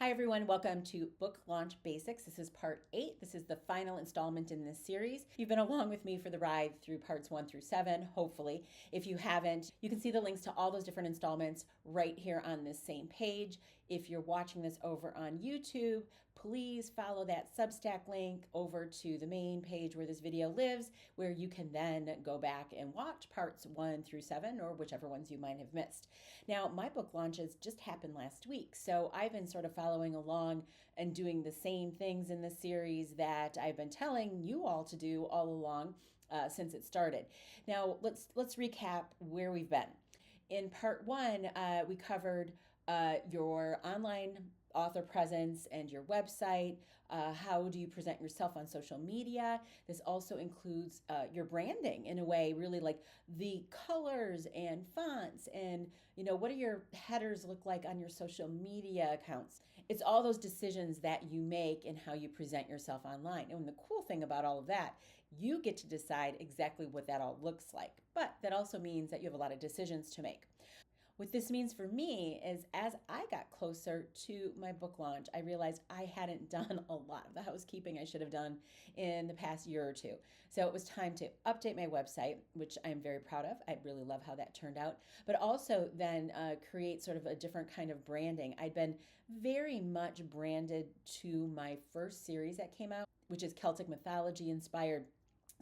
Hi everyone, welcome to Book Launch Basics. This is part 8. This is the final installment in this series. You've been along with me for the ride through parts 1 through 7, hopefully. If you haven't, you can see the links to all those different installments right here on this same page. If you're watching this over on YouTube, please follow that Substack link over to the main page where this video lives, where you can then go back and watch parts 1 through 7 or whichever ones you might have missed. Now, my book launches just happened last week, so I've been sort of following along and doing the same things in the series that I've been telling you all to do all along since it started. Now, let's recap where we've been. In part 1, we covered your online author presence and your website. How do you present yourself on social media? This also includes your branding in a way, really like the colors and fonts and, what do your headers look like on your social media accounts? It's all those decisions that you make and how you present yourself online. And the cool thing about all of that, you get to decide exactly what that all looks like. But that also means that you have a lot of decisions to make. What this means for me is as I got closer to my book launch, I realized I hadn't done a lot of the housekeeping I should have done in the past year or two. So it was time to update my website, which I'm very proud of. I really love how that turned out, but also then create sort of a different kind of branding. I'd been very much branded to my first series that came out, which is Celtic mythology inspired.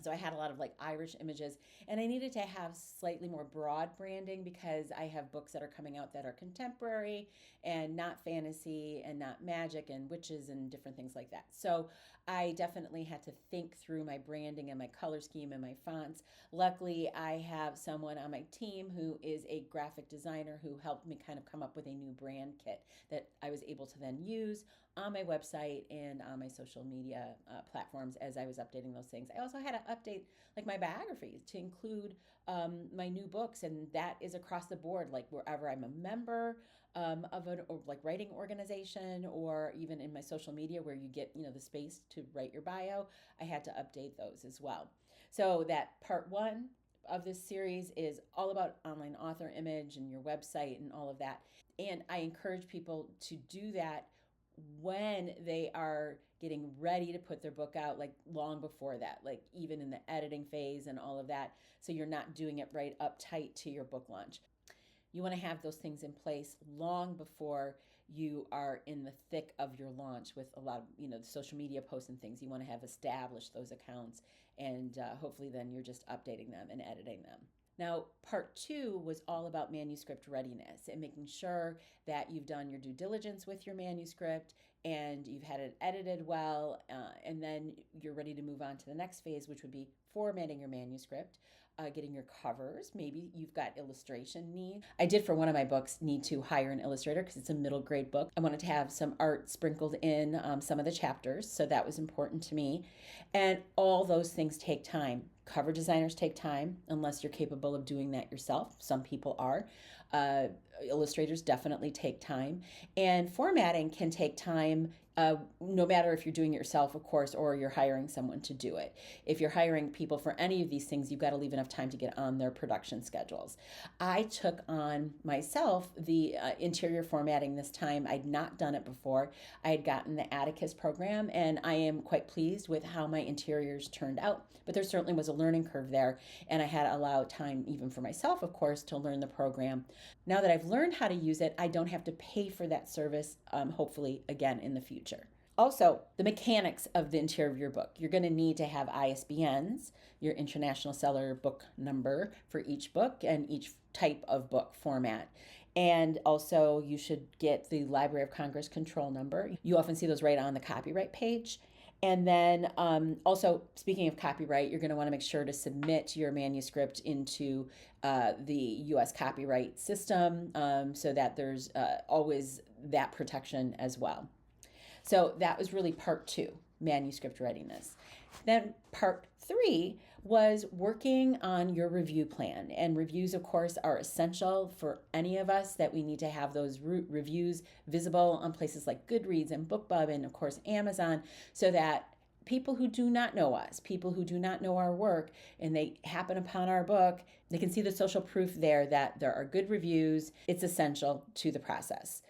So I had a lot of like Irish images, and I needed to have slightly more broad branding because I have books that are coming out that are contemporary and not fantasy and not magic and witches and different things like that. So I definitely had to think through my branding and my color scheme and my fonts. Luckily, I have someone on my team who is a graphic designer who helped me kind of come up with a new brand kit that I was able to then use on my website and on my social media platforms as I was updating those things. I also had to update like my biography to include my new books, and that is across the board, like wherever I'm a member of an or like writing organization, or even in my social media where you get the space to write your bio. I had to update those as well. So that part 1 of this series is all about online author image and your website and all of that. And I encourage people to do that when they are getting ready to put their book out, like long before that, like even in the editing phase and all of that. So you're not doing it right up tight to your book launch. You want to have those things in place long before you are in the thick of your launch with a lot of, the social media posts and things. You want to have established those accounts, and hopefully then you're just updating them and editing them. Now, part 2 was all about manuscript readiness and making sure that you've done your due diligence with your manuscript and you've had it edited well, and then you're ready to move on to the next phase, which would be formatting your manuscript, getting your covers. Maybe you've got illustration needs. I did for one of my books need to hire an illustrator because it's a middle grade book. I wanted to have some art sprinkled in some of the chapters, so that was important to me. And all those things take time. Cover designers take time, unless you're capable of doing that yourself. Some people are. Illustrators definitely take time. And formatting can take time, no matter if you're doing it yourself, of course, or you're hiring someone to do it. If you're hiring people for any of these things, you've got to leave enough time to get on their production schedules. I took on myself the interior formatting this time. I'd not done it before. I had gotten the Atticus program, and I am quite pleased with how my interiors turned out. But there certainly was a learning curve there, and I had to allow time even for myself, of course, to learn the program. Now that I've learned how to use it, I don't have to pay for that service, hopefully, again, in the future. Also, the mechanics of the interior of your book. You're going to need to have ISBNs, your International Seller Book Number for each book and each type of book format. And also, you should get the Library of Congress control number. You often see those right on the copyright page. And then also, speaking of copyright, you're going to want to make sure to submit your manuscript into the U.S. copyright system so that there's always that protection as well. So that was really part 2, manuscript readiness. Then part 3 was working on your review plan. And reviews, of course, are essential for any of us, that we need to have those reviews visible on places like Goodreads and BookBub and, of course, Amazon, so that people who do not know us, people who do not know our work, and they happen upon our book, they can see the social proof there that there are good reviews. It's essential to the process.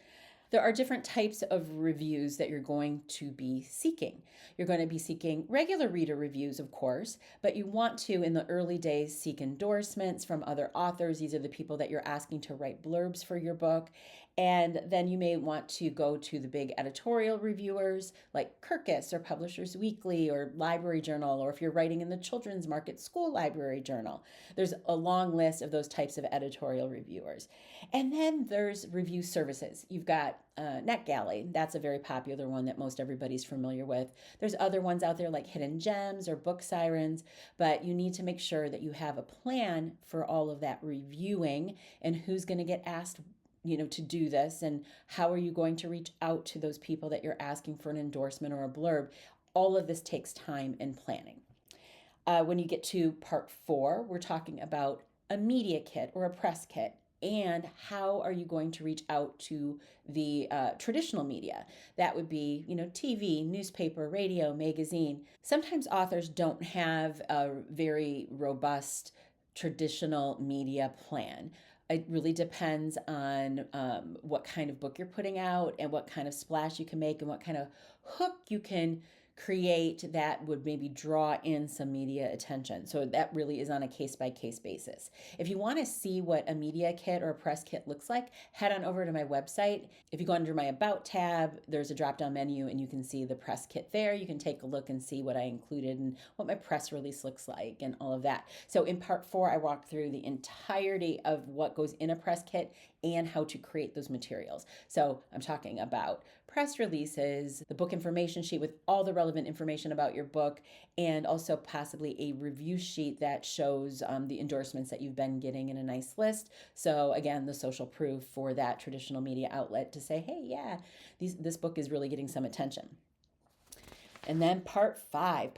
There are different types of reviews that you're going to be seeking. You're going to be seeking regular reader reviews, of course, but you want to, in the early days, seek endorsements from other authors. These are the people that you're asking to write blurbs for your book. And then you may want to go to the big editorial reviewers like Kirkus or Publishers Weekly or Library Journal, or if you're writing in the Children's Market School Library Journal. There's a long list of those types of editorial reviewers. And then there's review services. You've got NetGalley. That's a very popular one that most everybody's familiar with. There's other ones out there like Hidden Gems or Book Sirens, but you need to make sure that you have a plan for all of that reviewing and who's going to get asked to do this, and how are you going to reach out to those people that you're asking for an endorsement or a blurb. All of this takes time and planning. When you get to part 4, we're talking about a media kit or a press kit, and how are you going to reach out to the traditional media. That would be, TV, newspaper, radio, magazine. Sometimes authors don't have a very robust traditional media plan. It really depends on what kind of book you're putting out and what kind of splash you can make and what kind of hook you can create that would maybe draw in some media attention. So that really is on a case-by-case basis. If you want to see what a media kit or a press kit looks like, head on over to my website. If you go under my About tab, there's a drop-down menu and you can see the press kit there. You can take a look and see what I included and what my press release looks like and all of that. So in part 4, I walk through the entirety of what goes in a press kit and how to create those materials. So I'm talking about press releases, the book information sheet with all the relevant information about your book, and also possibly a review sheet that shows the endorsements that you've been getting in a nice list. So again, the social proof for that traditional media outlet to say, hey, yeah, this book is really getting some attention. And then part five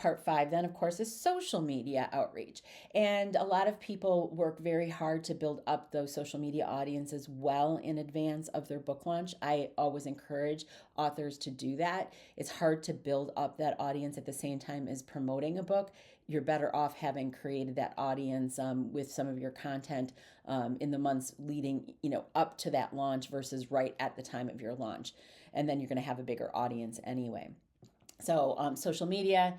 then of course is social media outreach. And a lot of people work very hard to build up those social media audiences well in advance of their book launch. I always encourage authors to do that. It's hard to build up that audience at the same time as promoting a book. You're better off having created that audience with some of your content in the months leading, up to that launch versus right at the time of your launch. And then you're going to have a bigger audience anyway. So social media,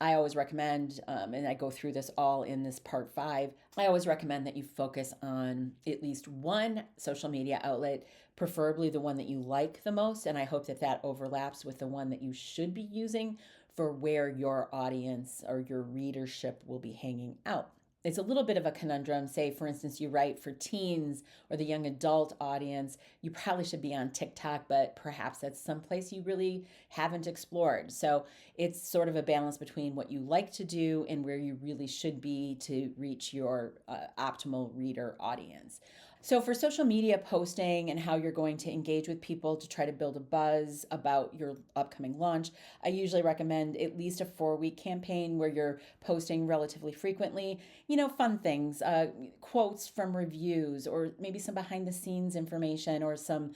I always recommend, and I go through this all in this part 5, I always recommend that you focus on at least one social media outlet, preferably the one that you like the most. And I hope that that overlaps with the one that you should be using for where your audience or your readership will be hanging out. It's a little bit of a conundrum. Say, for instance, you write for teens or the young adult audience. You probably should be on TikTok, but perhaps that's someplace you really haven't explored. So it's sort of a balance between what you like to do and where you really should be to reach your optimal reader audience. So for social media posting and how you're going to engage with people to try to build a buzz about your upcoming launch, I usually recommend at least a 4-week campaign where you're posting relatively frequently, fun things, quotes from reviews, or maybe some behind the scenes information or some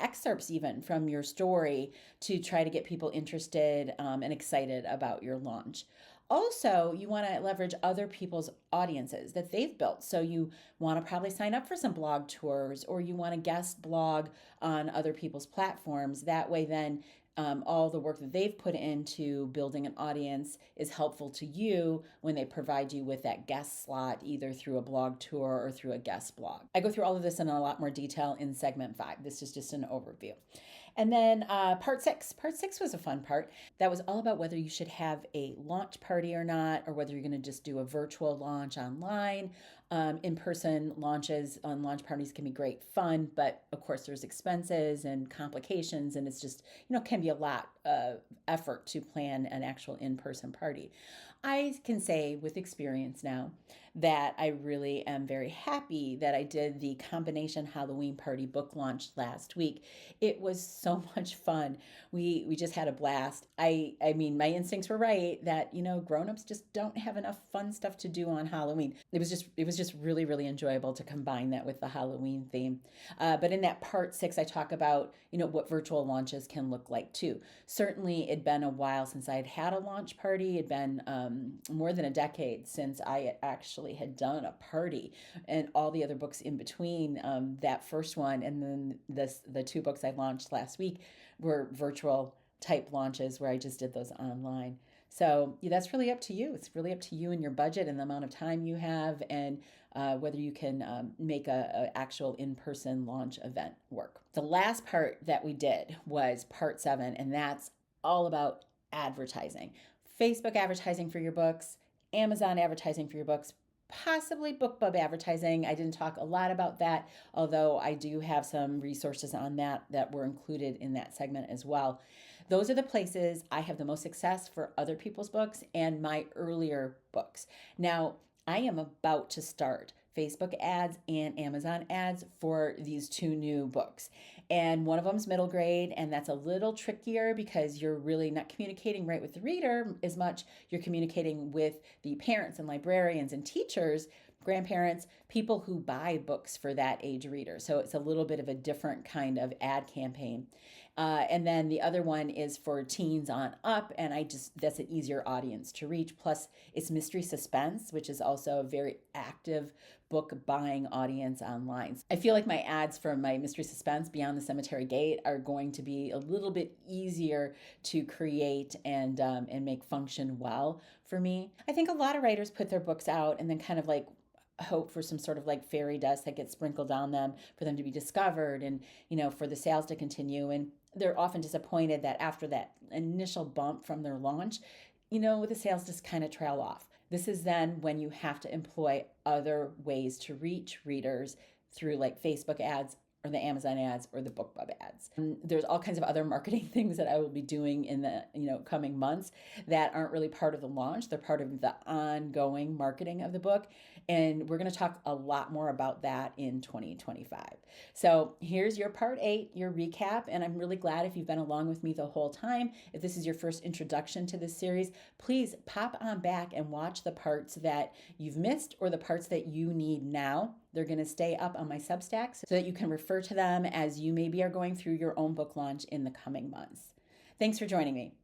excerpts even from your story to try to get people interested and excited about your launch. Also, you want to leverage other people's audiences that they've built. So you want to probably sign up for some blog tours, or you want to guest blog on other people's platforms. That way then all the work that they've put into building an audience is helpful to you when they provide you with that guest slot, either through a blog tour or through a guest blog. I go through all of this in a lot more detail in segment 5. This is just an overview. And then part 6. Part 6 was a fun part. That was all about whether you should have a launch party or not, or whether you're going to just do a virtual launch online. In-person launches on launch parties can be great fun, but of course there's expenses and complications, and it's just, can be a lot of effort to plan an actual in-person party. I can say with experience now that I really am very happy that I did the combination Halloween party book launch last week. It was so much fun. We just had a blast. I mean, my instincts were right that, grown-ups just don't have enough fun stuff to do on Halloween. It was just really, really enjoyable to combine that with the Halloween theme. But in that part 6, I talk about, what virtual launches can look like too. Certainly it'd been a while since I had had a launch party. It'd been more than a decade since I actually actually had done a party, and all the other books in between that first one and then the two books I launched last week were virtual type launches where I just did those online. So yeah, that's really up to you. It's really up to you and your budget and the amount of time you have, and whether you can make a actual in-person launch event work. The last part that we did was part 7, and that's all about advertising. Facebook advertising for your books, Amazon advertising for your books, possibly BookBub advertising. I didn't talk a lot about that, although I do have some resources on that were included in that segment as well. Those are the places I have the most success for other people's books and my earlier books. Now, I am about to start Facebook ads and Amazon ads for these two new books. And one of them is middle grade, and that's a little trickier because you're really not communicating right with the reader as much. You're communicating with the parents and librarians and teachers, grandparents, people who buy books for that age reader. So it's a little bit of a different kind of ad campaign. And then the other one is for teens on up, and that's an easier audience to reach. Plus, it's mystery suspense, which is also a very active book buying audience online. I feel like my ads for my mystery suspense, Beyond the Cemetery Gate, are going to be a little bit easier to create and make function well for me. I think a lot of writers put their books out and then kind of like hope for some sort of like fairy dust that gets sprinkled on them for them to be discovered and, for the sales to continue. And they're often disappointed that after that initial bump from their launch, the sales just kind of trail off. This is then when you have to employ other ways to reach readers through like Facebook ads or the Amazon ads or the BookBub ads. And there's all kinds of other marketing things that I will be doing in the coming months that aren't really part of the launch. They're part of the ongoing marketing of the book. And we're going to talk a lot more about that in 2025. So here's your part 8, your recap. And I'm really glad if you've been along with me the whole time. If this is your first introduction to this series, please pop on back and watch the parts that you've missed or the parts that you need now. They're going to stay up on my Substack so that you can refer to them as you maybe are going through your own book launch in the coming months. Thanks for joining me.